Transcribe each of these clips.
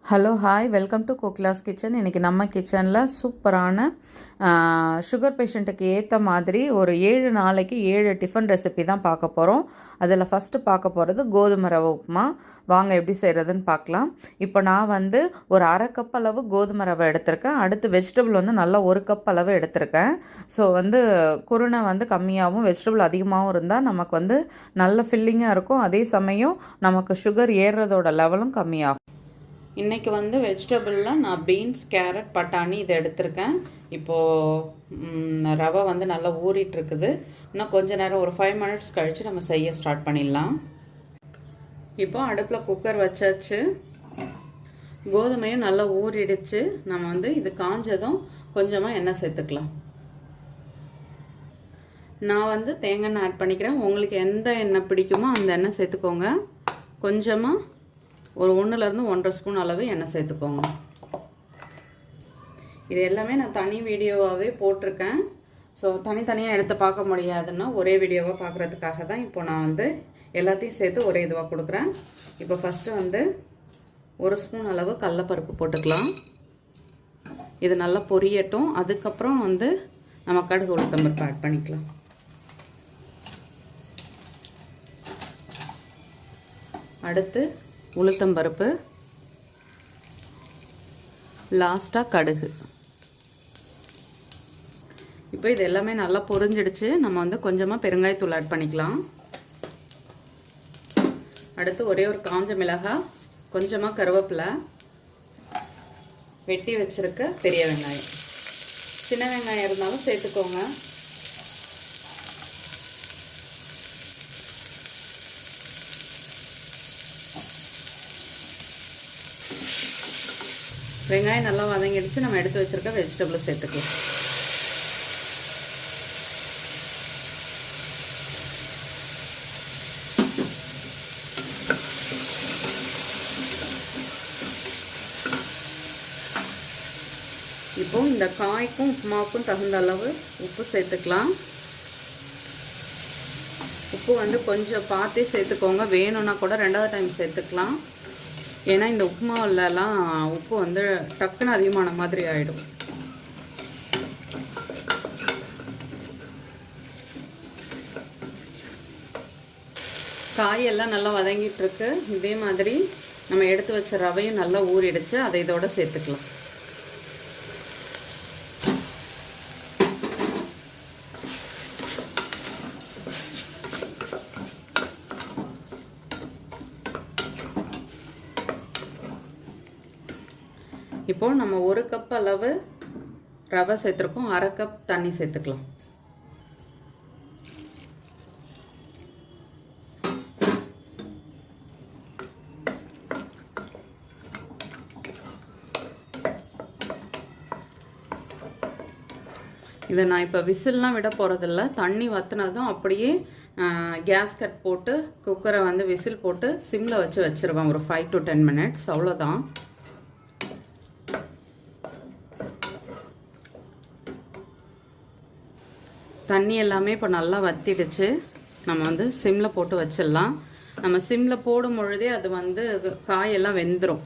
Hello hi welcome to Kokila's kitchen. இன்றைக்கி நம்ம கிச்சனில் சூப்பரான சுகர் பேஷண்ட்டுக்கு ஏற்ற மாதிரி ஒரு 7 நாளைக்கு 7 டிஃபன் ரெசிபி தான் பார்க்க போகிறோம். அதில் ஃபஸ்ட்டு பார்க்க போகிறது கோதுமை ரவை உப்புமா. வாங்க எப்படி செய்கிறதுன்னு பார்க்கலாம். இப்போ நான் ஒரு அரை கப் அளவு கோதுமை ரவை எடுத்திருக்கேன். அடுத்து வெஜிடபிள் நல்லா 1 கப் அளவு எடுத்திருக்கேன். ஸோ குருணை கம்மியாகவும் வெஜிடபிள் அதிகமாகவும் இருந்தால் நமக்கு நல்ல ஃபில்லிங்காக இருக்கும். அதே சமயம் நமக்கு சுகர் ஏறுறதோட லெவலும் கம்மியாகும். இன்றைக்கி வெஜிடபிளில் நான் பீன்ஸ், கேரட், பட்டாணி இதை எடுத்திருக்கேன். இப்போது ரவை நல்லா ஊறிட்டுருக்குது. இன்னும் கொஞ்சம் நேரம் ஒரு 5 மினிட்ஸ் கழித்து நம்ம செய்ய ஸ்டார்ட் பண்ணிடலாம். இப்போ அடுப்பில் குக்கர் வச்சாச்சு. கோதுமையும் நல்லா ஊறிடுச்சு. நம்ம இது காஞ்சதும் கொஞ்சமாக எண்ணெய் சேர்த்துக்கலாம். நான் தேங்காய் எண்ணெய் ஆட் பண்ணிக்கிறேன். உங்களுக்கு எந்த எண்ணெய் பிடிக்குமோ அந்த எண்ணெய் சேர்த்துக்கோங்க. கொஞ்சமாக ஒரு 1லேருந்து 1.5 ஸ்பூன் அளவு எண்ணெய் சேர்த்துக்கோங்க. இது எல்லாமே நான் தனி வீடியோவாகவே போட்டிருக்கேன். ஸோ தனித்தனியாக எடுத்து பார்க்க முடியாதுன்னா ஒரே வீடியோவாக பார்க்குறதுக்காக தான் இப்போ நான் எல்லாத்தையும் சேர்த்து ஒரே இதுவாக கொடுக்குறேன். இப்போ ஃபஸ்ட்டு 1 ஸ்பூன் அளவு கடலைப்பருப்பு போட்டுக்கலாம். இது நல்லா பொரியட்டும். அதுக்கப்புறம் நம்ம கடுகு உளுத்தம்பருப்பு ஆட் பண்ணிக்கலாம். அடுத்து உளுத்தம்பருப்பு, லாஸ்ட்டாக கடுகு. இப்போ இது எல்லாமே நல்லா பொரிஞ்சிடுச்சு. நம்ம கொஞ்சமாக பெருங்காயத்தூள் ஆட் பண்ணிக்கலாம். அடுத்து ஒரே ஒரு காஞ்ச மிளகாய், கொஞ்சமாக கருவேப்பிலை, வெட்டி வச்சுருக்க பெரிய வெங்காயம். சின்ன வெங்காயம் இருந்தாலும் சேர்த்துக்கோங்க. வெங்காயம் நல்லா வதங்கிடுச்சு. நம்ம எடுத்து வச்சுருக்க வெஜிடபிளை சேர்த்துக்கலாம். இப்போ இந்த காய்க்கும் உப்புமாவுக்கும் தகுந்த அளவு உப்பு சேர்த்துக்கலாம். உப்பு கொஞ்சம் பார்த்தே சேர்த்துக்கோங்க. வேணும்னா கூட 2வது டைம் சேர்த்துக்கலாம். ஏன்னா இந்த உப்புமாவிலலாம் உப்பு டக்குன்னு அதிகமான மாதிரி ஆகிடும். காயெல்லாம் நல்லா வதங்கிட்டுருக்கு. இதே மாதிரி நம்ம எடுத்து வச்ச ரவையும் நல்லா ஊறிடுச்சு. அதை இதோட சேர்த்துக்கலாம். இப்போ நம்ம 1 கப் அளவு ரவை சேர்த்துருக்கோம். அரை கப் தண்ணி சேர்த்துக்கலாம். இதை நான் இப்போ விசில்லாம் விட போகிறதில்ல. தண்ணி வற்றினதும் அப்படியே கேஸ் கட் போட்டு குக்கரை விசில் போட்டு சிம்மில் வச்சுருவேன் ஒரு 5 to 10 மினிட்ஸ். அவ்வளோதான். தண்ணி எல்லாமே இப்போ நல்லா வற்றிடுச்சு. நம்ம சிம்மில் போட்டு வச்சிடலாம். நம்ம சிம்மில் போடும் பொழுதே அது காயெல்லாம் வெந்துடும்.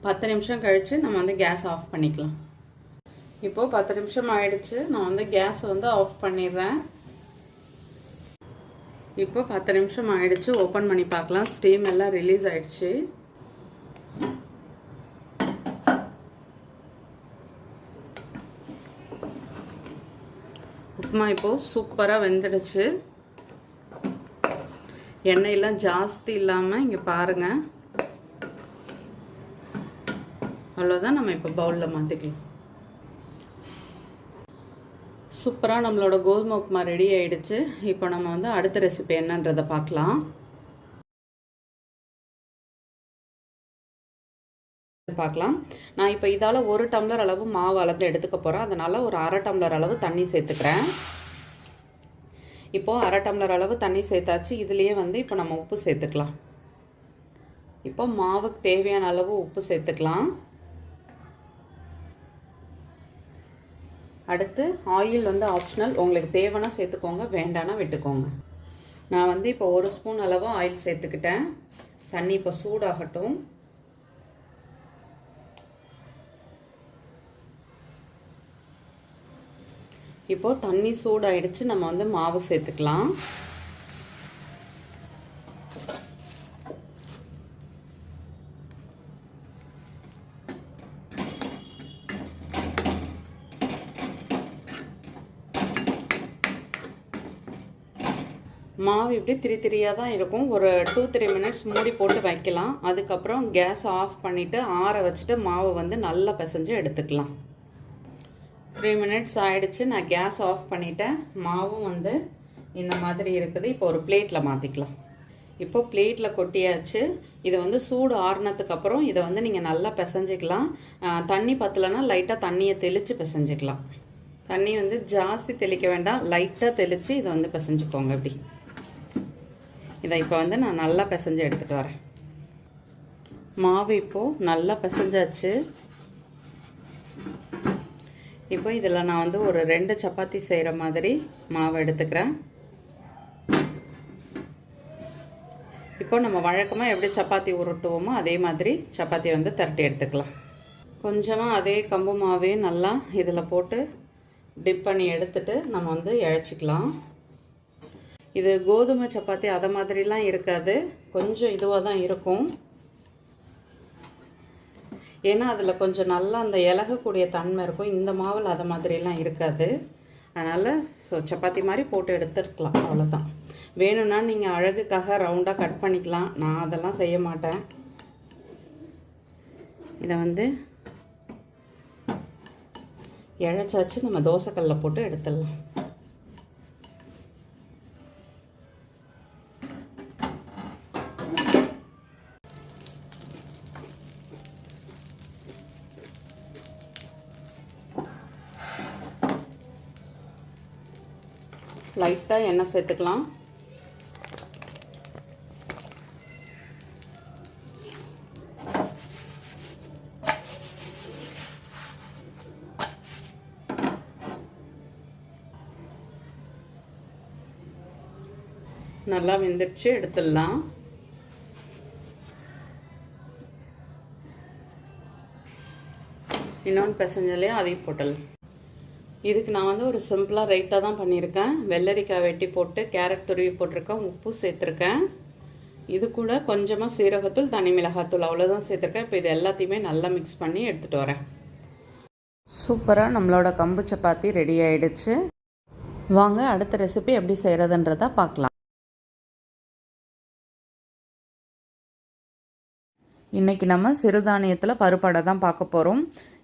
பத்து நிமிஷம் கழித்து நம்ம கேஸ் ஆஃப் பண்ணிக்கலாம். இப்போது 10 நிமிஷம் ஆயிடுச்சு. நான் கேஸை ஆஃப் பண்ணிடுறேன். இப்போ 10 நிமிஷம் ஆயிடுச்சு. ஓப்பன் பண்ணி பார்க்கலாம். ஸ்டீம் எல்லாம் ரிலீஸ் ஆயிடுச்சு. உப்புமா இப்போது சூப்பராக வெந்துடுச்சு. எண்ணெயெல்லாம் ஜாஸ்தி இல்லாமல் இங்கே பாருங்கள். அவ்வளோதான். நம்ம இப்போ பவுலில் மாற்றிக்கலாம். சூப்பராக நம்மளோட கோதுமை உப்புமா ரெடி ஆகிடுச்சு. இப்போ நம்ம அடுத்த ரெசிபி என்னன்றதை பார்க்கலாம். நான் இப்போ இதால் 1 டம்ளர் அளவு மாவு அளந்து எடுத்துக்க போகிறேன். அதனால் ஒரு அரை டம்ளர் அளவு தண்ணி சேர்த்துக்கிறேன். இப்போது அரை டம்ளர் அளவு தண்ணி சேர்த்தாச்சு. இதுலேயே இப்போ நம்ம உப்பு சேர்த்துக்கலாம். இப்போ மாவுக்கு தேவையான அளவு உப்பு சேர்த்துக்கலாம். அடுத்து ஆயில் வந்து ஆப்ஷனல், உங்களுக்கு தேவைன்னா சேர்த்துக்கோங்க, வேண்டானா விட்டுக்கோங்க. நான் வந்து இப்போ 1 ஸ்பூன் அளவு ஆயில் சேர்த்துக்கிட்டேன். தண்ணி இப்போ சூடாகட்டும். இப்போது தண்ணி சூடாயிடுச்சு, நம்ம வந்து மாவு சேர்த்துக்கலாம். மாவு இப்படி திரியாக தான் இருக்கும். ஒரு 2-3 மினிட்ஸ் மூடி போட்டு வைக்கலாம். அதுக்கப்புறம் கேஸ் ஆஃப் பண்ணிவிட்டு ஆற வச்சுட்டு மாவு வந்து நல்லா பிசைஞ்சு எடுத்துக்கலாம். 3 மினிட்ஸ் ஆகிடுச்சு. நான் கேஸ் ஆஃப் பண்ணிவிட்டேன். மாவும் வந்து இந்த மாதிரி இருக்குது. இப்போ ஒரு பிளேட்டில் மாற்றிக்கலாம். இப்போ பிளேட்டில் கொட்டியாச்சு. இதை வந்து சூடு ஆறுனதுக்கப்புறம் இதை வந்து நீங்கள் நல்லா பிசைஞ்சிக்கலாம். தண்ணி பற்றலைன்னா லைட்டாக தண்ணியை தெளித்து பிசைஞ்சிக்கலாம். தண்ணி வந்து ஜாஸ்தி தெளிக்க வேண்டாம், லைட்டாக தெளித்து இதை வந்து பிசைஞ்சிக்கோங்க. இப்படி இதை இப்போ வந்து நான் நல்லா பிசைஞ்சு எடுத்துகிட்டு வரேன். மாவு இப்போது நல்லா பிசைஞ்சாச்சு. இப்போ இதில் நான் வந்து ஒரு 2 சப்பாத்தி செய்கிற மாதிரி மாவு எடுத்துக்கிறேன். இப்போ நம்ம வழக்கமாக எப்படி சப்பாத்தி உருட்டுவோமோ அதே மாதிரி சப்பாத்தி வந்து திரட்டி எடுத்துக்கலாம். கொஞ்சமாக அதே கம்பு மாவே நல்லா இதில் போட்டு டிப் பண்ணி எடுத்துட்டு நம்ம வந்து இழைச்சிக்கலாம். இது கோதுமை சப்பாத்தி அதை மாதிரிலாம் இருக்காது, கொஞ்சம் இதுவாக தான் இருக்கும். ஏன்னா அதில் கொஞ்சம் நல்லா அந்த இலகக்கூடிய தன்மை இருக்கும். இந்த மாவில் அதை மாதிரிலாம் இருக்காது. அதனால் சப்பாத்தி மாதிரி போட்டு எடுத்துருக்கலாம், அவ்வளோதான். வேணும்னா நீங்கள் அழகுக்காக ரவுண்டாக கட் பண்ணிக்கலாம். நான் அதெல்லாம் செய்ய மாட்டேன். இதை வந்து இழைச்சாச்சு, நம்ம தோசைக்கல்லில் போட்டு எடுத்துடலாம். லைட்டாக எண்ணெய் சேர்த்துக்கலாம். நல்லா வெந்துடுச்சு, எடுத்துடலாம். இன்னொன்று பிசைஞ்சாலே அதையும் போட்டலாம். இதுக்கு நான் வந்து ஒரு சிம்பிளாக ரைத்தா தான் பண்ணியிருக்கேன். வெள்ளரிக்காய் வெட்டி போட்டு கேரட் துருவி போட்டிருக்கேன், உப்பு சேர்த்துருக்கேன். இது கூட கொஞ்சமாக சீரகத்தூள், தனி மிளகாத்தூள், அவ்வளோதான் சேர்த்துருக்கேன். இப்போ இது எல்லாத்தையுமே நல்லா மிக்ஸ் பண்ணி எடுத்துகிட்டு வரேன். சூப்பராக நம்மளோட கம்பு சப்பாத்தி ரெடி ஆகிடுச்சு. வாங்க அடுத்த ரெசிபி எப்படி செய்கிறதுன்றதை பார்க்கலாம். இன்றைக்கி நம்ம சிறுதானியத்தில் பருப்படை தான் பார்க்க போகிறோம்.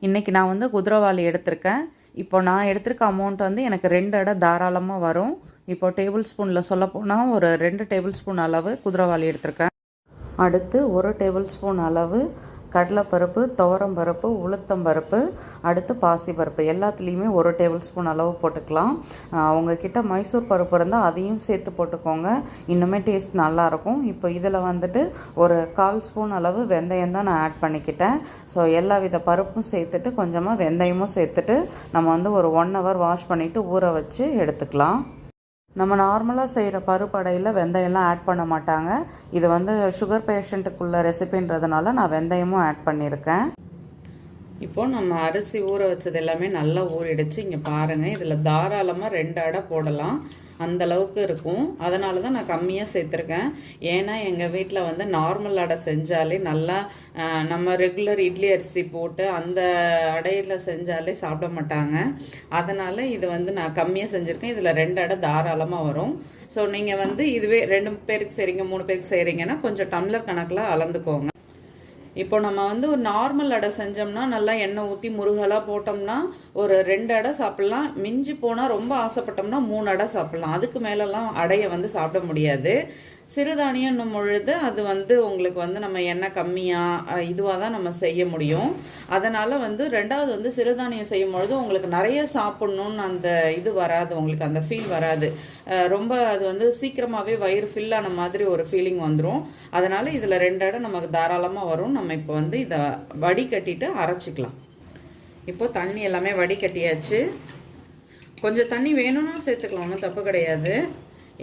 இன்றைக்கி நான் வந்து குதிரைவாளி எடுத்திருக்கேன். இப்போ நான் எடுத்திருக்க அமௌண்ட் வந்து எனக்கு 2 அடை தாராளமாக வரும். இப்போ டேபிள் ஸ்பூனில் சொல்ல போனால் ஒரு 2 டேபிள் ஸ்பூன் அளவு குதிரைவாளி எடுத்திருக்கேன். அடுத்து 1 டேபிள் ஸ்பூன் அளவு கடலைப்பருப்பு, துவரம்பருப்பு, உளுத்தம்பருப்பு, அடுத்து பாசிப்பருப்பு, எல்லாத்துலேயுமே 1 டேபிள் ஸ்பூன் அளவு போட்டுக்கலாம். உங்ககிட்ட மைசூர் பருப்பு இருந்தால் அதையும் சேர்த்து போட்டுக்கோங்க, இன்னுமே டேஸ்ட் நல்லாயிருக்கும். இப்போ இதில் வந்துட்டு ஒரு 1/4 ஸ்பூன் அளவு வெந்தயம் தான் நான் ஆட் பண்ணிக்கிட்டேன். ஸோ எல்லா வித பருப்பும் சேர்த்துட்டு கொஞ்சமாக வெந்தயமும் சேர்த்துட்டு நம்ம வந்து ஒரு 1 ஹவர் வாஷ் பண்ணிவிட்டு ஊற வச்சு எடுத்துக்கலாம். நம்ம நார்மலாக செய்கிற பருப்படையில் வெந்தயம்லாம் ஆட் பண்ண மாட்டாங்க. இது வந்து சுகர் பேஷண்ட்டுக்குள்ள ரெசிபின்றதுனால நான் வெந்தயமும் ஆட் பண்ணியிருக்கேன். இப்போது நம்ம அரிசி ஊற வச்சது எல்லாமே நல்லா ஊறிடுச்சு. இங்கே பாருங்கள், இதில் தாராளமாக 2 அடை போடலாம், அந்தளவுக்கு இருக்கும். அதனால தான் நான் கம்மியாக சேர்த்துருக்கேன். ஏன்னா எங்கள் வீட்டில் வந்து நார்மல் அடை செஞ்சாலே நல்லா நம்ம ரெகுலர் இட்லி அரிசி போட்டு அந்த அடையில் செஞ்சாலே சாப்பிட மாட்டாங்க. அதனால் இது வந்து நான் கம்மியாக செஞ்சுருக்கேன். இதில் 2 அடை தாராளமாக வரும். ஸோ நீங்கள் வந்து இதுவே 2 பேருக்கு செய்கிறீங்க, 3 பேருக்கு செய்கிறீங்கன்னா கொஞ்சம் டம்ளர் கணக்கில் அளந்துக்கோங்க. இப்போ நம்ம வந்து ஒரு நார்மல் அடை செஞ்சோம்னா நல்லா எண்ணெய் ஊற்றி முருகலாக போட்டோம்னா ஒரு 2 அடை சாப்பிட்லாம். மிஞ்சி போனால் ரொம்ப ஆசைப்பட்டோம்னா 3 அடை சாப்பிட்லாம். அதுக்கு மேலெல்லாம் அடையை வந்து சாப்பிட முடியாது. சிறுதானியம்னும் பொழுது அது வந்து உங்களுக்கு வந்து நம்ம எண்ணெய் கம்மியாக இதுவாக தான் நம்ம செய்ய முடியும். அதனால் வந்து 2வது வந்து சிறுதானியம் செய்யும் பொழுது உங்களுக்கு நிறைய சாப்பிட்ணுன்னு அந்த இது வராது, உங்களுக்கு அந்த ஃபீல் வராது. ரொம்ப அது வந்து சீக்கிரமாகவே வயிறு ஃபில்லான மாதிரி ஒரு ஃபீலிங் வந்துடும். அதனால் இதில் 2 அடை நமக்கு தாராளமாக வரும். நம்ம இப்போ வந்து இதை வடிகட்டிட்டு அரைச்சிக்கலாம். இப்போது தண்ணி எல்லாமே வடிகட்டியாச்சு. கொஞ்சம் தண்ணி வேணும்னா சேர்த்துக்கலாம், ஒன்றும் தப்பு கிடையாது.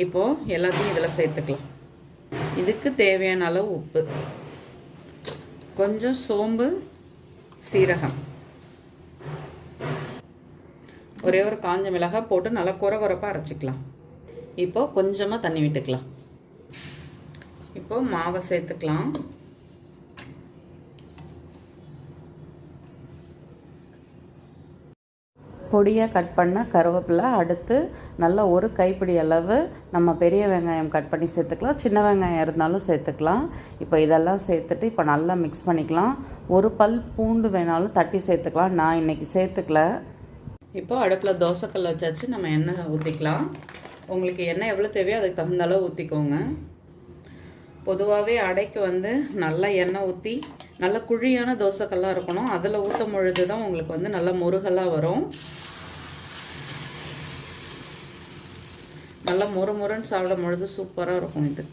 இப்போது எல்லாத்தையும் இதில் சேர்த்துக்கலாம். இதுக்கு தேவையான அளவு உப்பு, கொஞ்சம் சோம்பு, சீரகம், ஒரே ஒரு காஞ்ச மிளகாய் போட்டு நல்லா குறப்பாக அரைச்சிக்கலாம். இப்போது கொஞ்சமாக தண்ணி விட்டுக்கலாம். இப்போது மாவை சேர்த்துக்கலாம். பொடியாக கட் பண்ண கருவேப்பிலை, அடுத்து நல்லா ஒரு கைப்பிடி அளவு நம்ம பெரிய வெங்காயம் கட் பண்ணி சேர்த்துக்கலாம், சின்ன வெங்காயம் இருந்தாலும் சேர்த்துக்கலாம். இப்போ இதெல்லாம் சேர்த்துட்டு இப்போ நல்லா மிக்ஸ் பண்ணிக்கலாம். ஒரு பல் பூண்டு வேணாலும் தட்டி சேர்த்துக்கலாம், நான் இன்றைக்கி சேர்த்துக்கல. இப்போ அடுப்பில் தோசைக்கல் வச்சாச்சு, நம்ம எண்ணெய் ஊற்றிக்கலாம். உங்களுக்கு எண்ணெய் எவ்வளோ தேவையோ அதுக்கு தகுந்த அளவு ஊற்றிக்கோங்க. பொதுவாகவே அடைக்கு வந்து நல்லா எண்ணெய் ஊற்றி நல்ல குழியான தோசைக்கல்லாக இருக்கணும், அதில் ஊற்றும் பொழுது தான் உங்களுக்கு வந்து நல்ல முருகலாக வரும். நல்லா முறுமுறுன்னு சாப்பிடும் பொழுது சூப்பராக இருக்கும் இது.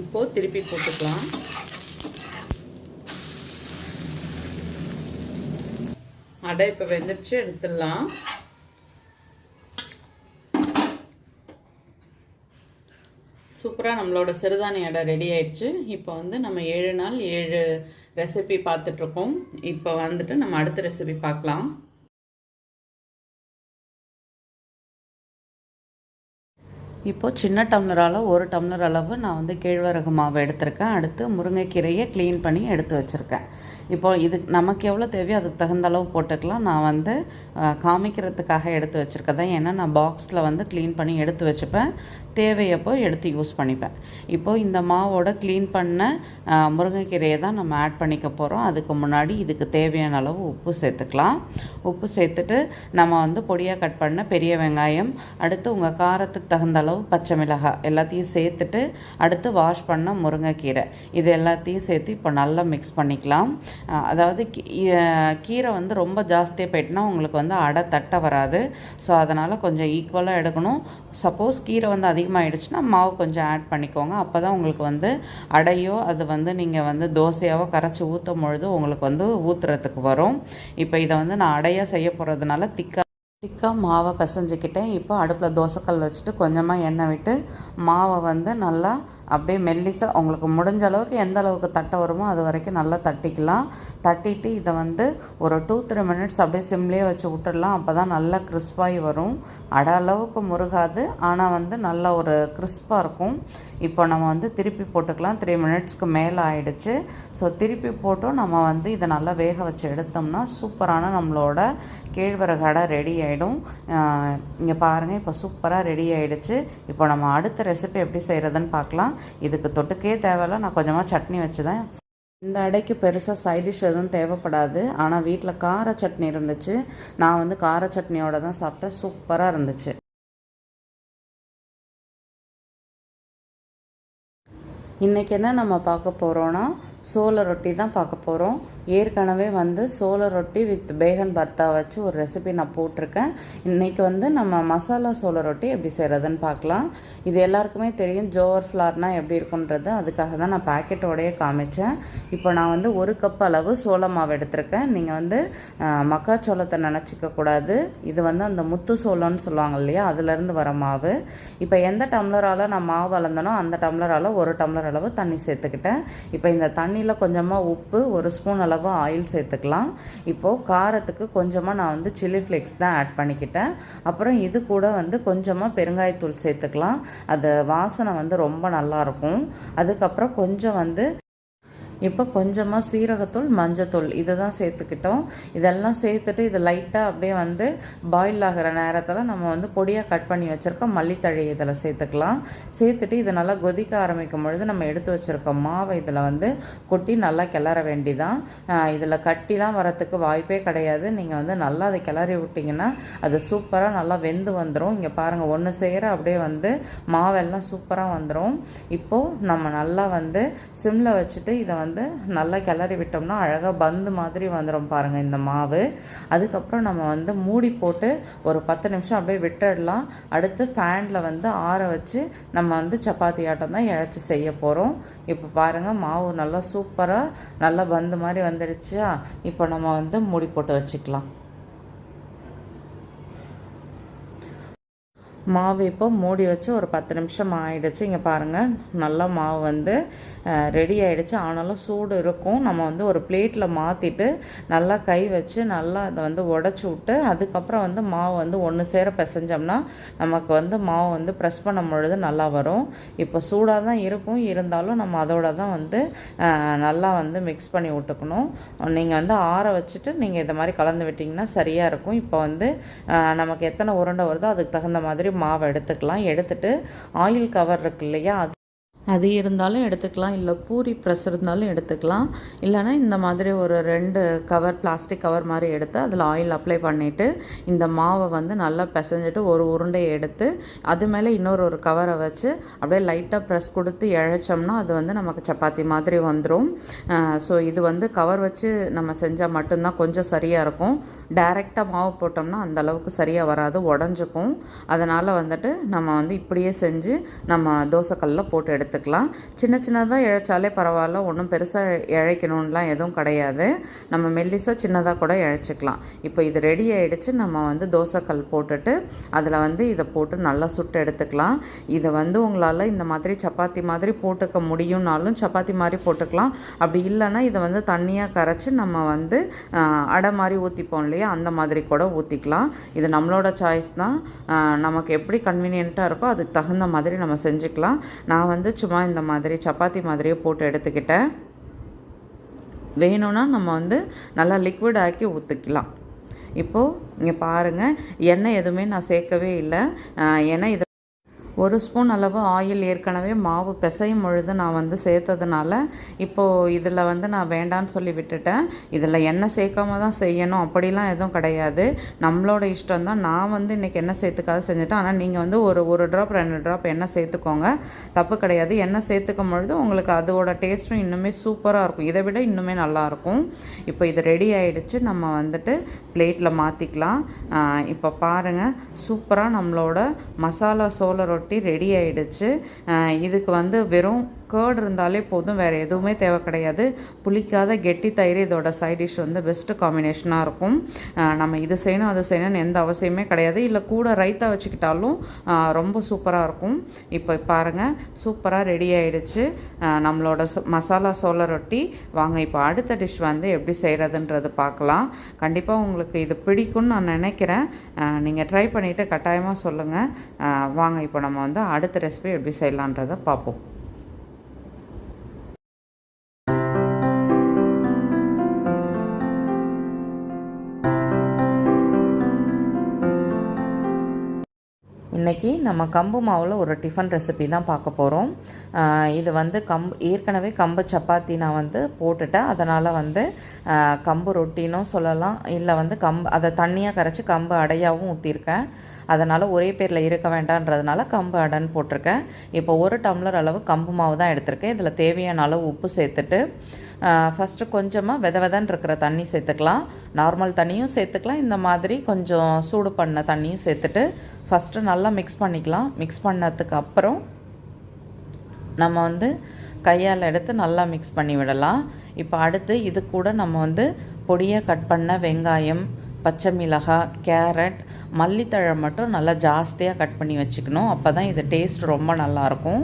இப்போது திருப்பி போட்டுக்கலாம். அடை இப்போ வெந்துடுச்சு, எடுத்துடலாம். சூப்பராக நம்மளோட சிறுதானிய அடை ரெடி ஆயிடுச்சு. இப்போ வந்து நம்ம 7 நாள் 7 ரெசிபி பார்த்துட்ருக்கோம். இப்போ வந்துட்டு நம்ம அடுத்த ரெசிபி பார்க்கலாம். இப்போது சின்ன டம்ளரால் 1 டம்ளர் அளவு நான் வந்து கேழ்வரகு மாவு எடுத்திருக்கேன். அடுத்து முருங்கைக்கீரையை க்ளீன் பண்ணி எடுத்து வச்சுருக்கேன். இப்போ இது நமக்கு எவ்வளோ தேவையோ அதுக்கு தகுந்த அளவு போட்டுக்கலாம். நான் வந்து காமிக்கிறதுக்காக எடுத்து வச்சுருக்கேன், ஏன்னா நான் பாக்ஸில் வந்து க்ளீன் பண்ணி எடுத்து வச்சுப்பேன், தேவையப்போ எடுத்து யூஸ் பண்ணிப்பேன். இப்போது இந்த மாவோட க்ளீன் பண்ண முருங்கைக்கீரையை தான் நம்ம ஆட் பண்ணிக்க போகிறோம். அதுக்கு முன்னாடி இதுக்கு தேவையான அளவு உப்பு சேர்த்துக்கலாம். உப்பு சேர்த்துட்டு நம்ம வந்து பொடியாக கட் பண்ண பெரிய வெங்காயம், அடுத்து உங்கள் காரத்துக்கு தகுந்த அளவு பச்சை மிளகாய் எல்லாத்தையும் சேர்த்துட்டு அடுத்து வாஷ் பண்ண முருங்கைக்கீரை இது எல்லாத்தையும் சேர்த்து இப்போ நல்லா மிக்ஸ் பண்ணிக்கலாம். அதாவது கீரை வந்து ரொம்ப ஜாஸ்தியாக போயிட்டுனா உங்களுக்கு வந்து அடை தட்டை வராது. ஸோ அதனால் கொஞ்சம் ஈக்குவலாக எடுக்கணும். சப்போஸ் கீரை வந்து அதிகமாகிடுச்சுன்னா மாவு கொஞ்சம் ஆட் பண்ணிக்கோங்க. அப்போ தான் உங்களுக்கு வந்து அடையோ அது வந்து நீங்கள் வந்து தோசையாவோ கரைச்சி ஊற்றும் பொழுது உங்களுக்கு வந்து ஊற்றுறதுக்கு வரும். இப்போ இதை வந்து நான் அடையாக செய்ய போகிறதுனால திக்காக மாவை பிசைஞ்சிக்கிட்டேன். இப்போ அடுப்பில் தோசைக்கல் வச்சுட்டு கொஞ்சமாக எண்ணெய் விட்டு மாவை வந்து நல்லா அப்படியே மெல்லிசாக உங்களுக்கு முடிஞ்ச அளவுக்கு எந்த அளவுக்கு தட்ட வருமோ அது வரைக்கும் நல்லா தட்டிக்கலாம். தட்டிட்டு இதை வந்து ஒரு 2-3 மினிட்ஸ் அப்படியே சிம்லேயே வச்சு விட்டுடலாம். அப்போ தான் நல்லா கிறிஸ்பாகி வரும். அடை அளவுக்கு முருகாது, ஆனால் வந்து நல்லா ஒரு கிறிஸ்பாக இருக்கும். இப்போ நம்ம வந்து திருப்பி போட்டுக்கலாம். 3 மினிட்ஸ்க்கு மேலே ஆயிடுச்சு. ஸோ திருப்பி போட்டும் நம்ம வந்து இதை நல்லா வேக வச்சு எடுத்தோம்னா சூப்பரான நம்மளோட கேழ்வரகு அடை ரெடி ஆகிடும். இங்கே பாருங்கள், இப்போ சூப்பராக ரெடி ஆகிடுச்சு. இப்போ நம்ம அடுத்த ரெசிபி எப்படி செய்கிறதுன்னு பார்க்கலாம். இதுக்கு தொட்டுக்கே தேவையில்ல, நான் கொஞ்சமாக சட்னி வச்சு தான். இந்த அடைக்கு பெருசாக சைடிஷ் எதுவும் தேவைப்படாது. ஆனால் வீட்டில் கார சட்னி இருந்துச்சு, நான் வந்து கார சட்னியோடு தான் சாப்பிட்டேன். சூப்பராக இருந்துச்சு. இன்றைக்கி என்ன நம்ம பார்க்க போகிறோன்னா சோள ரொட்டி தான் பார்க்க போகிறோம். ஏற்கனவே வந்து சோள ரொட்டி வித் பேகன் பர்த்தா வச்சு ஒரு ரெசிபி நான் போட்டிருக்கேன். இன்றைக்கி வந்து நம்ம மசாலா சோள ரொட்டி எப்படி செய்கிறதுன்னு பார்க்கலாம். இது எல்லாருக்குமே தெரியும், ஜோவர் ஃப்ளார்னால் எப்படி இருக்குன்றது, அதுக்காக தான் நான் பேக்கெட்டோடையே காமிச்சேன். இப்போ நான் வந்து 1 கப் அளவு சோள மாவு எடுத்திருக்கேன். நீங்கள் வந்து மக்காச்சோளத்தை நினச்சிக்கக்கூடாது, இது வந்து அந்த முத்து சோளம்னு சொல்லுவாங்க இல்லையா, அதுலேருந்து வர மாவு. இப்போ எந்த டம்ளரால் நான் மாவு அளந்தனோ அந்த டம்ளரால் 1 டம்ளர் அளவு தண்ணி சேர்த்துக்கிட்டேன். இப்போ இந்த தண்ணியில் கொஞ்சமாக உப்பு, 1 ஸ்பூன் அளவு ஆயில் சேர்த்துக்கலாம். இப்போது காரத்துக்கு கொஞ்சமாக நான் வந்து சில்லி ஃப்ளேக்ஸ் தான் ஆட் பண்ணிக்கிட்டேன். அப்புறம் இது கூட வந்து கொஞ்சமாக பெருங்காயத்தூள் சேர்த்துக்கலாம். அது வாசனை வந்து ரொம்ப நல்லாயிருக்கும். அதுக்கப்புறம் கொஞ்சம் வந்து இப்போ கொஞ்சமாக சீரகத்தூள், மஞ்சத்தூள் இதை தான் சேர்த்துக்கிட்டோம். இதெல்லாம் சேர்த்துட்டு இது லைட்டாக அப்படியே வந்து பாயில் ஆகிற நேரத்தில் நம்ம வந்து பொடியாக கட் பண்ணி வச்சுருக்க மல்லித்தழை இதில் சேர்த்துக்கலாம். சேர்த்துட்டு இது நல்லா கொதிக்க ஆரம்பிக்கும் பொழுது நம்ம எடுத்து வச்சுருக்க மாவை இதில் வந்து கொட்டி நல்லா கிளற வேண்டிதான். இதில் கட்டிலாம் வரத்துக்கு வாய்ப்பே கிடையாது. நீங்கள் வந்து நல்லா அதை கிளறி விட்டிங்கன்னா அது சூப்பராக நல்லா வெந்து வந்துடும். இங்கே பாருங்கள், ஒன்று சேர அப்படியே வந்து மாவெல்லாம் சூப்பராக வந்துடும். இப்போது நம்ம நல்லா வந்து சிம்மில் வச்சுட்டு இதை வந்து வந்து நல்லா கிளறி விட்டோம்னா அழகாக பந்து மாதிரி வந்துடும் பாருங்கள் இந்த மாவு. அதுக்கப்புறம் நம்ம வந்து மூடி போட்டு ஒரு 10 நிமிஷம் அப்படியே விட்டுடலாம். அடுத்து ஃபேனில் வந்து ஆற வச்சு நம்ம வந்து சப்பாத்தி ஆட்டம் தான் இழைச்சி செய்ய போகிறோம். இப்போ பாருங்கள் மாவு நல்லா சூப்பராக நல்லா பந்து மாதிரி வந்துடுச்சா. இப்போ நம்ம வந்து மூடி போட்டு வச்சுக்கலாம். மாவு இப்போ மூடி வச்சு ஒரு 10 நிமிஷம் ஆகிடுச்சு. இங்கே பாருங்கள் நல்லா மாவு வந்து ரெடி ஆகிடுச்சு. ஆனாலும் சூடு இருக்கும். நம்ம வந்து ஒரு பிளேட்டில் மாற்றிட்டு நல்லா கை வச்சு நல்லா அதை வந்து உடச்சி விட்டு அதுக்கப்புறம் வந்து மாவு வந்து ஒன்று சேர பிசைஞ்சோம்னா நமக்கு வந்து மாவு வந்து ப்ரெஸ் பண்ணும் பொழுது நல்லா வரும். இப்போ சூடாக தான் இருக்கும், இருந்தாலும் நம்ம அதோட தான் வந்து நல்லா வந்து மிக்ஸ் பண்ணி விட்டுக்கணும். நீங்கள் வந்து ஆற வச்சுட்டு நீங்கள் இதை மாதிரி கலந்து விட்டிங்கன்னா சரியாக இருக்கும். இப்போ வந்து நமக்கு எத்தனை உருண்டை வருதோ அதுக்கு தகுந்த மாதிரி மாவை எடுத்துக்கலாம். எடுத்துட்டு ஆயில் கவர் இருக்கு இல்லையா, அது இருந்தாலும் எடுத்துக்கலாம், இல்லை பூரி ப்ரெஸ் இருந்தாலும் எடுத்துக்கலாம். இல்லைனா இந்த மாதிரி ஒரு 2 கவர் பிளாஸ்டிக் கவர் மாதிரி எடுத்து அதில் ஆயில் அப்ளை பண்ணிவிட்டு இந்த மாவை வந்து நல்லா பிசைஞ்சிட்டு ஒரு உருண்டையை எடுத்து அது மேலே இன்னொரு கவரை வச்சு அப்படியே லைட்டாக ப்ரெஸ் கொடுத்து இழைச்சோம்னா அது வந்து நமக்கு சப்பாத்தி மாதிரி வந்துடும். ஸோ இது வந்து கவர் வச்சு நம்ம செஞ்சால் மட்டும்தான் கொஞ்சம் சரியாக இருக்கும். டைரெக்டாக மாவு போட்டோம்னா அந்த அளவுக்கு சரியாக வராது, உடஞ்சிக்கும். அதனால் வந்துட்டு நம்ம வந்து இப்படியே செஞ்சு நம்ம தோசைக்கல்லில் போட்டு எடுத்துக்கலாம். சின்ன சின்னதாக இழைச்சாலே பரவாயில்ல, ஒன்றும் பெருசாக இழைக்கணும்லாம் எதுவும் கிடையாது. நம்ம மெல்லிசாக சின்னதாக கூட இழைச்சிக்கலாம். இப்போ இது ரெடி ஆகிடுச்சு. நம்ம வந்து தோசைக்கல் போட்டுட்டு அதில் வந்து இதை போட்டு நல்லா சுட்டு எடுத்துக்கலாம். இதை வந்து உங்களால் இந்த மாதிரி சப்பாத்தி மாதிரி போட்டுக்க முடியும்னாலும் சப்பாத்தி மாதிரி போட்டுக்கலாம். அப்படி இல்லைன்னா இதை வந்து தண்ணியாக கரைச்சி நம்ம வந்து அடை மாதிரி ஊற்றிப்போம் இல்லையா, அந்த மாதிரி கூட ஊற்றிக்கலாம். இது நம்மளோட சாய்ஸ் தான். நமக்கு எப்படி கன்வீனியண்ட்டாக இருக்கோ அதுக்கு தகுந்த மாதிரி நம்ம செஞ்சுக்கலாம். நான் வந்து சும்மா இந்த மாதிரி சப்பாத்தி மாதிரியே போட்டு எடுத்துக்கிட்டேன். வேணும்னா நம்ம வந்து நல்லா லிக்விட் ஆக்கி ஊற்றிக்கலாம். இப்போது இங்கே பாருங்கள், எண்ணெய் எதுவுமே நான் சேர்க்கவே இல்லை. ஏன்னா இது 1 ஸ்பூன் அளவு ஆயில் ஏற்கனவே மாவு பிசையும் பொழுது நான் வந்து சேர்த்ததுனால இப்போது இதில் வந்து நான் வேண்டான்னு சொல்லி விட்டுட்டேன். இதில் எண்ணெய் சேர்க்காம தான் செய்யணும் அப்படிலாம் எதுவும் கிடையாது, நம்மளோட இஷ்டம் தான். நான் வந்து இன்றைக்கி எண்ணெய் சேர்த்துக்காத செஞ்சுட்டேன். ஆனால் நீங்கள் வந்து ஒரு ட்ராப் 2 ட்ராப் எண்ணெய் சேர்த்துக்கோங்க, தப்பு கிடையாது. எண்ணெய் சேர்த்துக்கும் பொழுது உங்களுக்கு அதோட டேஸ்ட்டும் இன்னுமே சூப்பராக இருக்கும், இதை விட இன்னுமே நல்லாயிருக்கும். இப்போ இது ரெடி ஆகிடுச்சு. நம்ம வந்துட்டு பிளேட்டில் மாற்றிக்கலாம். இப்போ பாருங்கள், சூப்பராக நம்மளோட மசாலா சோள ரொட்டி ரெடி ஆகிடுச்சு. இதுக்கு வந்து வெறும் கேர்டு இருந்தாலே போதும், வேறு எதுவுமே தேவை கிடையாது. புளிக்காத கெட்டி தயிர் இதோட சைட் டிஷ் வந்து பெஸ்ட்டு காம்பினேஷனாக இருக்கும். நம்ம இது செய்யணும் அது செய்யணும்னு எந்த அவசியமே கிடையாது. இல்லை கூட ரைத்தா வச்சுக்கிட்டாலும் ரொம்ப சூப்பராக இருக்கும். இப்போ பாருங்கள், சூப்பராக ரெடி ஆகிடுச்சு நம்மளோட மசாலா சோள ரொட்டி. வாங்க இப்போ அடுத்த டிஷ் வந்து எப்படி செய்கிறதுன்றது பார்க்கலாம். கண்டிப்பாக உங்களுக்கு இது பிடிக்கும்னு நான் நினைக்கிறேன். நீங்கள் ட்ரை பண்ணிவிட்டு கட்டாயமாக சொல்லுங்கள். வாங்க இப்போ நம்ம வந்து அடுத்த ரெசிபி எப்படி செய்யலான்றதை பார்ப்போம். இன்றைக்கி நம்ம கம்பு மாவில் ஒரு டிஃபன் ரெசிபி தான் பார்க்க போகிறோம். இது வந்து ஏற்கனவே கம்பு சப்பாத்தி நான் வந்து போட்டுட்டேன். அதனால் வந்து கம்பு ரொட்டினும் சொல்லலாம், இல்லை வந்து அதை தண்ணியாக கரைச்சி கம்பு அடையாகவும் ஊற்றிருக்கேன். அதனால் ஒரே பேரில் இருக்க வேண்டான்றதுனால கம்பு அடைன்னு போட்டிருக்கேன். இப்போ 1 டம்ளர் அளவு கம்பு மாவு தான் எடுத்திருக்கேன். இதில் தேவையான அளவு உப்பு சேர்த்துட்டு ஃபஸ்ட்டு கொஞ்சமாக வெதன்னு இருக்கிற தண்ணி சேர்த்துக்கலாம். நார்மல் தண்ணியும் சேர்த்துக்கலாம், இந்த மாதிரி கொஞ்சம் சூடு பண்ண தண்ணியும் சேர்த்துட்டு ஃபஸ்ட்டு நல்லா மிக்ஸ் பண்ணிக்கலாம். மிக்ஸ் பண்ணதுக்கு அப்புறம் நம்ம வந்து கையால் எடுத்து நல்லா மிக்ஸ் பண்ணி விடலாம். இப்போ அடுத்து இது கூட நம்ம வந்து பொடியாக கட் பண்ண வெங்காயம், பச்சை மிளகாய், கேரட், மல்லித்தழை மட்டும் நல்லா ஜாஸ்தியாக கட் பண்ணி வச்சுக்கணும். அப்போ தான் இது டேஸ்ட் ரொம்ப நல்லாயிருக்கும்.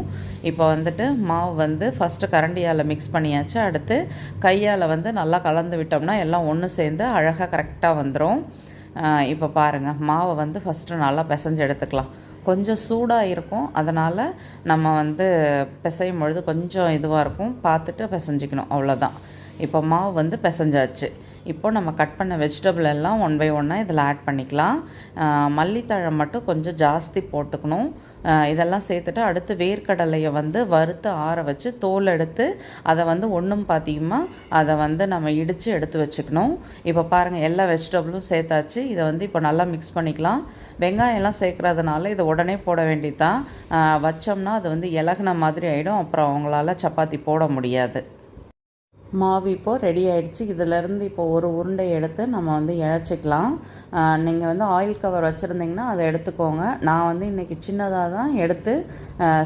இப்போ வந்துட்டு மாவு வந்து ஃபஸ்ட்டு கரண்டியால் மிக்ஸ் பண்ணியாச்சு. அடுத்து கையால் வந்து நல்லா கலந்து விட்டோம்னா எல்லாம் ஒன்று சேர்ந்து அழகாக கரெக்டாக வந்துடும். இப்போ பாருங்கள், மாவை வந்து ஃபஸ்ட்டு நல்லா பிசைஞ்சு எடுத்துக்கலாம். கொஞ்சம் சூடாக இருக்கும், அதனால் நம்ம வந்து பிசையும் பொழுது கொஞ்சம் இதுவாக இருக்கும், பார்த்துட்டு பிசைஞ்சிக்கணும், அவ்வளோதான். இப்போ மாவு வந்து பிசைஞ்சாச்சு. இப்போ நம்ம கட் பண்ண வெஜிடபிள் எல்லாம் 1 பை 1 இதில் ஆட் பண்ணிக்கலாம். மல்லித்தழை மட்டும் கொஞ்சம் ஜாஸ்தி போட்டுக்கணும். இதெல்லாம் சேர்த்துட்டு அடுத்து வேர்க்கடலையை வந்து வறுத்து ஆற வச்சு தோல் எடுத்து அதை வந்து ஒன்றும் பாத்தியமாக அதை வந்து நம்ம இடித்து எடுத்து வச்சுக்கணும். இப்போ பாருங்கள், எல்லா வெஜிடபிளும் சேர்த்தாச்சு. இதை வந்து இப்போ நல்லா மிக்ஸ் பண்ணிக்கலாம். வெங்காயம் எல்லாம் சேர்க்குறதுனால இதை உடனே போட வேண்டியதான். வச்சோம்னா அது வந்து இலகுன மாதிரி ஆகிடும், அப்புறம் அவங்களால சப்பாத்தி போட முடியாது. மாவு இப்போது ரெடி ஆகிடுச்சு. இதிலேருந்து இப்போ ஒரு உருண்டை எடுத்து நம்ம வந்து இழைச்சிக்கலாம். நீங்கள் வந்து ஆயில் கவர் வச்சுருந்திங்கன்னா அதை எடுத்துக்கோங்க. நான் வந்து இன்றைக்கி சின்னதாக தான் எடுத்து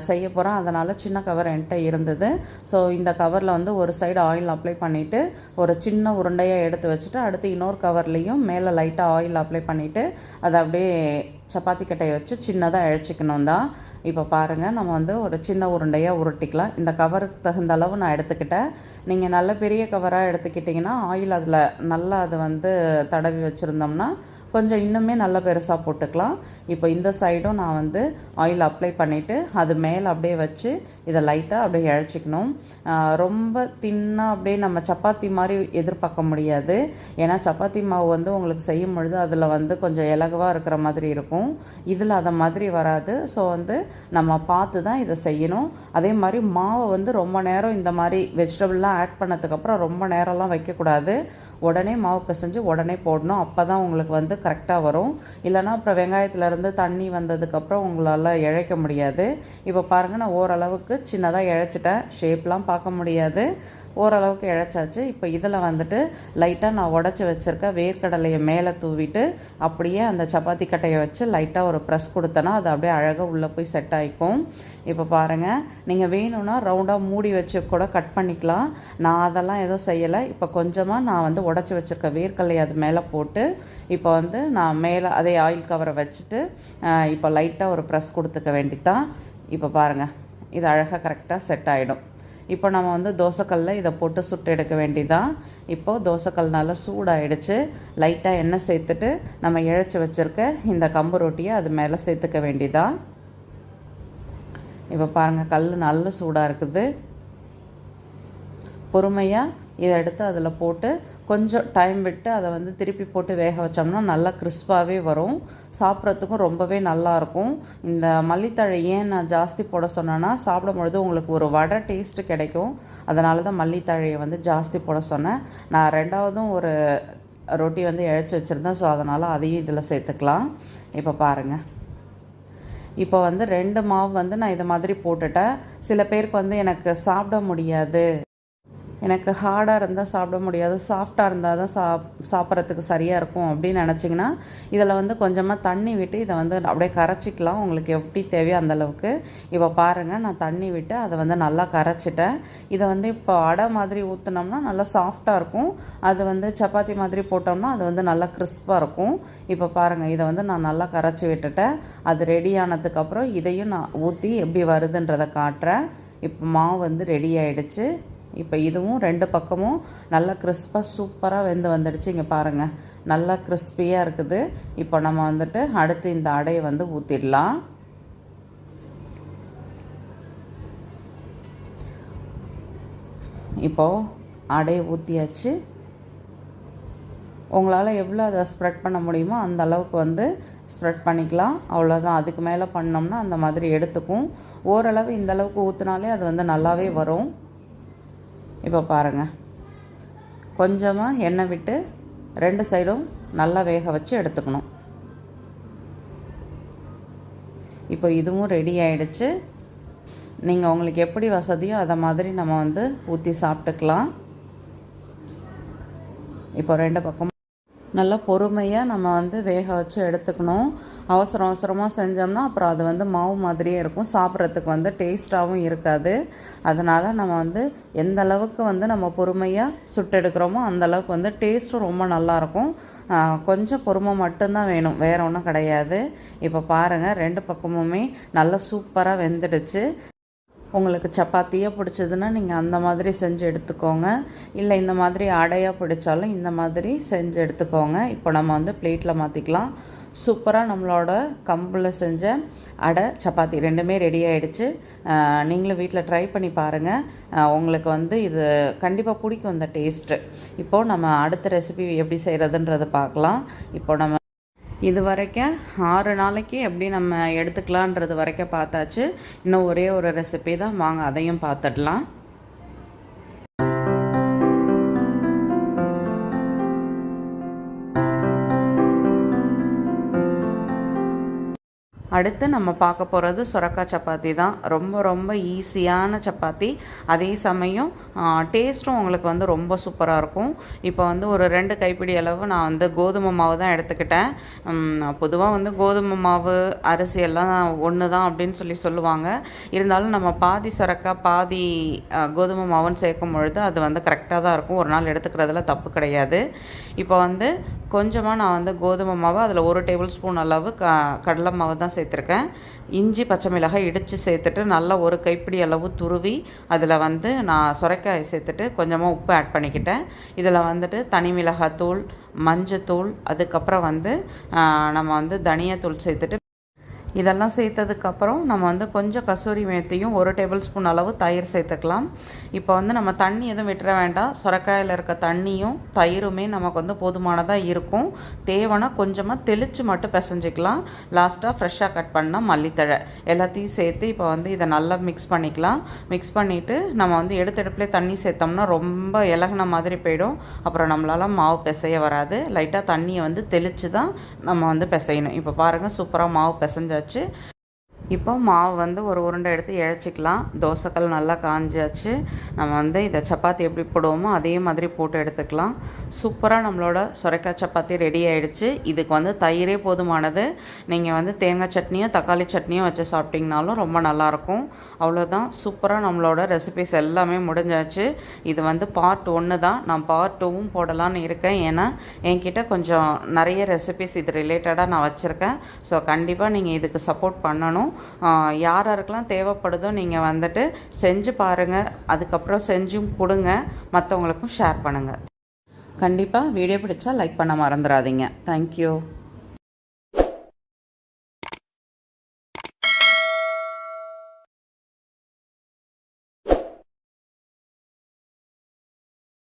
செய்ய போகிறேன். அதனால் சின்ன கவர் என்கிட்ட இருந்தது. ஸோ இந்த கவரில் வந்து ஒரு சைடு ஆயில் அப்ளை பண்ணிவிட்டு ஒரு சின்ன உருண்டையாக எடுத்து வச்சுட்டு அடுத்து இன்னொரு கவர்லேயும் மேலே லைட்டாக ஆயில் அப்ளை பண்ணிவிட்டு அதை அப்படியே சப்பாத்தி கட்டையை வச்சு சின்னதாக இழைச்சிக்கணும் தான். இப்போ பாருங்கள், நம்ம வந்து ஒரு சின்ன உருண்டையாக உருட்டிக்கலாம். இந்த கவருக்கு தகுந்த அளவு நான் எடுத்துக்கிட்டேன். நீங்கள் நல்ல பெரிய கவராக எடுத்துக்கிட்டிங்கன்னா ஆயில் அதில் நல்லா அது வந்து தடவி வச்சுருந்தோம்னா கொஞ்சம் இன்னுமே நல்லா பெருசாக போட்டுக்கலாம். இப்போ இந்த சைடும் நான் வந்து ஆயில் அப்ளை பண்ணிவிட்டு அது மேலே அப்படியே வச்சு இதை லைட்டாக அப்படியே இழைச்சிக்கணும். ரொம்ப தின்னாக அப்படியே நம்ம சப்பாத்தி மாதிரி எதிர்பார்க்க முடியாது. ஏன்னா சப்பாத்தி மாவு வந்து உங்களுக்கு செய்யும் பொழுது அதில் வந்து கொஞ்சம் இலகுவாக இருக்கிற மாதிரி இருக்கும். இதில் அதை மாதிரி வராது. ஸோ வந்து நம்ம பார்த்து தான் இதை செய்யணும். அதே மாதிரி மாவை வந்து ரொம்ப நேரம் இந்த மாதிரி வெஜிடபிள்லாம் ஆட் பண்ணதுக்கப்புறம் ரொம்ப நேரம்லாம் வைக்கக்கூடாது. உடனே மாவு பிசைஞ்சு உடனே போடணும். அப்போ தான் உங்களுக்கு வந்து கரெக்டாக வரும். இல்லைனா அப்புறம் வெங்காயத்துலேருந்து தண்ணி வந்ததுக்கப்புறம் உங்களால் இழைக்க முடியாது. இப்போ பாருங்கள், நான் ஓரளவுக்கு சின்னதாக இழைச்சிட்டேன். ஷேப்லாம் பார்க்க முடியாது, ஓரளவுக்கு இழைச்சாச்சு. இப்போ இதில் வந்துட்டு லைட்டாக நான் உடச்சி வச்சுருக்க வேர்க்கடலையை மேலே தூவிட்டு அப்படியே அந்த சப்பாத்தி கட்டையை வச்சு லைட்டாக ஒரு ப்ரெஸ் கொடுத்தனா அது அப்படியே அழகாக உள்ளே போய் செட் ஆகிக்கும். இப்போ பாருங்கள், நீங்கள் வேணும்னா ரவுண்டாக மூடி வச்சு கூட கட் பண்ணிக்கலாம். நான் அதெல்லாம் எதுவும் செய்யலை. இப்போ கொஞ்சமாக நான் வந்து உடச்சி வச்சுருக்க வேர்க்கடலையை அது மேலே போட்டு இப்போ வந்து நான் மேலே அதே ஆயில் கவரை வச்சுட்டு இப்போ லைட்டாக ஒரு ப்ரெஸ் கொடுத்துக்க வேண்டித்தான். இப்போ பாருங்கள், இது அழகாக கரெக்டாக செட் ஆகிடும். இப்போ நம்ம வந்து தோசைக்கல்லில் இதை போட்டு சுட்டு எடுக்க வேண்டியதான். இப்போது தோசைக்கல் நல்லா சூடாகிடுச்சு. லைட்டாக எண்ணெய் சேர்த்துட்டு நம்ம இழைச்சி வச்சுருக்க இந்த கம்பு ரொட்டியை அது மேலே சேர்த்துக்க வேண்டியதான். இப்போ பாருங்கள், கல் நல்ல சூடாக இருக்குது. பொறுமையாக இதை எடுத்து அதில் போட்டு கொஞ்சம் டைம் விட்டு அதை வந்து திருப்பி போட்டு வேக வச்சோம்னா நல்லா கிறிஸ்பாகவே வரும். சாப்பிட்றதுக்கும் ரொம்பவே நல்லாயிருக்கும். இந்த மல்லித்தழை ஏன் நான் ஜாஸ்தி போட சொன்னேன்னா சாப்பிடும்பொழுது உங்களுக்கு ஒரு வடை டேஸ்ட்டு கிடைக்கும். அதனால தான் மல்லித்தழையை வந்து ஜாஸ்தி போட சொன்னேன். நான் ரெண்டாவதும் ஒரு ரொட்டி வந்து இழைச்சி வச்சுருந்தேன். ஸோ அதனால் அதையும் இதில் சேர்த்துக்கலாம். இப்போ பாருங்கள், இப்போ வந்து 2 மாவு வந்து நான் இதை மாதிரி போட்டுட்டேன். சில பேருக்கு வந்து எனக்கு சாப்பிட முடியாது, எனக்கு ஹார்டாக இருந்தால் சாப்பிட முடியாது, சாஃப்டாக இருந்தால் தான் சாப்பிட்றதுக்கு சரியாக இருக்கும் அப்படின்னு நினச்சிங்கன்னா இதில் வந்து கொஞ்சமாக தண்ணி விட்டு இதை வந்து அப்படியே கரைச்சிக்கலாம். உங்களுக்கு எப்படி தேவையோ அந்தளவுக்கு. இப்போ பாருங்கள், நான் தண்ணி விட்டு அதை வந்து நல்லா கரைச்சிட்டேன். இதை வந்து இப்போ அடை மாதிரி ஊற்றினோம்னா நல்லா சாஃப்டாக இருக்கும். அது வந்து சப்பாத்தி மாதிரி போட்டோம்னா அது வந்து நல்லா கிறிஸ்பாக இருக்கும். இப்போ பாருங்கள், இதை வந்து நான் நல்லா கரைச்சி விட்டுட்டேன். அது ரெடி ஆனதுக்கப்புறம் இதையும் நான் ஊற்றி எப்படி வருதுன்றதை காட்டுறேன். இப்போ மாவு வந்து ரெடி ஆகிடுச்சு. இப்போ இதுவும் 2 பக்கமும் நல்லா கிறிஸ்பாக சூப்பராக வெந்து வந்துடுச்சு. இங்கே பாருங்கள், நல்லா கிறிஸ்பியாக இருக்குது. இப்போ நம்ம வந்துட்டு அடுத்து இந்த அடையை வந்து ஊற்றிடலாம். இப்போது அடையை ஊற்றியாச்சு. உங்களால் எவ்வளோ அதை ஸ்ப்ரெட் பண்ண முடியுமோ அந்த அளவுக்கு வந்து ஸ்ப்ரெட் பண்ணிக்கலாம். அவ்வளோதான். அதுக்கு மேலே பண்ணோம்னா அந்த மாதிரி எடுத்துக்கும். ஓரளவு இந்தளவுக்கு ஊற்றினாலே அது வந்து நல்லாவே வரும். இப்போ பாருங்கள், கொஞ்சமாக எண்ணெய் விட்டு 2 சைடும் நல்லா வேக வச்சு எடுத்துக்கணும். இப்போ இதுவும் ரெடி ஆகிடுச்சு. நீங்கள் உங்களுக்கு எப்படி வசதியோ அதை மாதிரி நம்ம வந்து ஊற்றி சாப்பிட்டுக்கலாம். இப்போ 2 பக்கமும் நல்லா பொறுமையாக நம்ம வந்து வேக வச்சு எடுத்துக்கணும். அவசரமாக செஞ்சோம்னா அப்புறம் அது வந்து மாவு மாதிரியே இருக்கும். சாப்பிட்றதுக்கு வந்து டேஸ்ட்டாகவும் இருக்காது. அதனால் நம்ம வந்து எந்த அளவுக்கு வந்து நம்ம பொறுமையாக சுட்டு எடுக்கிறோமோ அந்தளவுக்கு வந்து டேஸ்ட்டும் ரொம்ப நல்லாயிருக்கும். கொஞ்சம் பொறுமை மட்டும்தான் வேணும், வேறு ஒன்றும் கிடையாது. இப்போ பாருங்கள், 2 பக்கமுமே நல்லா சூப்பராக வெந்துடுச்சு. உங்களுக்கு சப்பாத்தியாக பிடிச்சதுன்னா நீங்கள் அந்த மாதிரி செஞ்சு எடுத்துக்கோங்க. இல்லை இந்த மாதிரி அடையாக பிடிச்சாலும் இந்த மாதிரி செஞ்சு எடுத்துக்கோங்க. இப்போ நம்ம வந்து பிளேட்டில் மாற்றிக்கலாம். சூப்பராக நம்மளோட கம்பில் செஞ்ச அடை சப்பாத்தி 2மே ரெடி ஆகிடுச்சு. நீங்களும் வீட்டில் ட்ரை பண்ணி பாருங்கள். உங்களுக்கு வந்து இது கண்டிப்பாக பிடிக்கும் இந்த டேஸ்ட்டு. இப்போது நம்ம அடுத்த ரெசிபி எப்படி செய்கிறதுன்றதை பார்க்கலாம். இப்போ நம்ம இது வரைக்கும் 6 நாளைக்கு எப்படி நம்ம எடுத்துக்கலான்றது வரைக்கும் பார்த்தாச்சு. இன்னும் ஒரே ஒரு ரெசிபி தான், வாங்க அதையும் பார்த்துடலாம். அடுத்து நம்ம பார்க்க போகிறது சுரக்காய் சப்பாத்தி தான். ரொம்ப ரொம்ப ஈஸியான சப்பாத்தி, அதே சமயம் டேஸ்ட்டும் உங்களுக்கு வந்து ரொம்ப சூப்பராக இருக்கும். இப்போ வந்து ஒரு 2 கைப்பிடி அளவு நான் வந்து கோதுமை மாவு தான் எடுத்துக்கிட்டேன். பொதுவாக வந்து கோதுமை மாவு அரிசி எல்லாம் ஒன்று தான் அப்படின்னு சொல்லுவாங்க. இருந்தாலும் நம்ம பாதி சுரக்காய் பாதி கோதுமை மாவுன்னு சேர்க்கும் பொழுது அது வந்து கரெக்டாக தான் இருக்கும். ஒரு நாள் எடுத்துக்கிறதுல தப்பு கிடையாது. இப்போ வந்து கொஞ்சமாக நான் வந்து கோதுமை மாவு, அதில் 1 டேபிள் ஸ்பூன் அளவு கடலை மாவு தான் சேர்த்துருக்கேன். இஞ்சி பச்சை மிளகாய் இடித்து சேர்த்துட்டு நல்லா 1 கைப்பிடி அளவு துருவி அதில் வந்து நான் சுரைக்காயை சேர்த்துட்டு கொஞ்சமாக உப்பு ஆட் பண்ணிக்கிட்டேன். இதில் வந்துட்டு தனி மிளகாத்தூள், மஞ்சத்தூள், அதுக்கப்புறம் வந்து நம்ம வந்து தனியாத்தூள் சேர்த்துட்டு இதெல்லாம் சேர்த்ததுக்கப்புறம் நம்ம வந்து கொஞ்சம் கசூரி மேத்தியும் 1 டேபிள் ஸ்பூன் அளவு தயிர் சேர்த்துக்கலாம். இப்போ வந்து நம்ம தண்ணி எதுவும் விட்டுற வேண்டாம். சுரைக்காயில் இருக்க தண்ணியும் தயிருமே நமக்கு வந்து போதுமானதாக இருக்கும். தேவைன்னா கொஞ்சமாக தெளித்து மட்டும் பிசைஞ்சிக்கலாம். லாஸ்ட்டாக ஃப்ரெஷ்ஷாக கட் பண்ணால் மல்லித்தழை எல்லாத்தையும் சேர்த்து இப்போ வந்து இதை நல்லா மிக்ஸ் பண்ணிக்கலாம். மிக்ஸ் பண்ணிவிட்டு நம்ம வந்து எடுத்தடுப்புலேயே தண்ணி சேர்த்தோம்னா ரொம்ப இலகுன மாதிரி போயிடும். அப்புறம் நம்மளால் மாவு பிசைய வராது. லைட்டாக தண்ணியை வந்து தெளித்து தான் நம்ம வந்து பிசையணும். இப்போ பாருங்கள், சூப்பராக மாவு பிசைஞ்சாச்சு. இப்போ மாவு வந்து ஒரு உருண்டை எடுத்து இழைச்சிக்கலாம். தோசைக்கல் நல்லா காஞ்சாச்சு. நம்ம வந்து இதை சப்பாத்தி எப்படி போடுவோமோ அதே மாதிரி போட்டு எடுத்துக்கலாம். சூப்பராக நம்மளோட சுரைக்காய் சப்பாத்தி ரெடி ஆகிடுச்சு. இதுக்கு வந்து தயிரே போதுமானது. நீங்கள் வந்து தேங்காய் சட்னியோ தக்காளி சட்னியோ வச்சு சாப்பிட்டிங்கனாலும் ரொம்ப நல்லாயிருக்கும். அவ்வளோதான், சூப்பராக நம்மளோட ரெசிபிஸ் எல்லாமே முடிஞ்சாச்சு. இது வந்து பார்ட் 1 தான். நான் பார்ட் 2வும் போடலான்னு இருக்கேன். ஏன்னா என்கிட்ட கொஞ்சம் நிறைய ரெசிபிஸ் இது ரிலேட்டடாக நான் வச்சுருக்கேன். ஸோ கண்டிப்பாக நீங்கள் இதுக்கு சப்போர்ட் பண்ணணும். யாருக்கெல்லாம் தேவைப்படுதோ நீங்கள் வந்துட்டு செஞ்சு பாருங்கள். அதுக்கப்புறம் செஞ்சும் கொடுங்க, மற்றவங்களுக்கும் ஷேர் பண்ணுங்கள். கண்டிப்பாக வீடியோ பிடிச்சா லைக் பண்ண மறந்துடாதீங்க. தேங்க்யூ.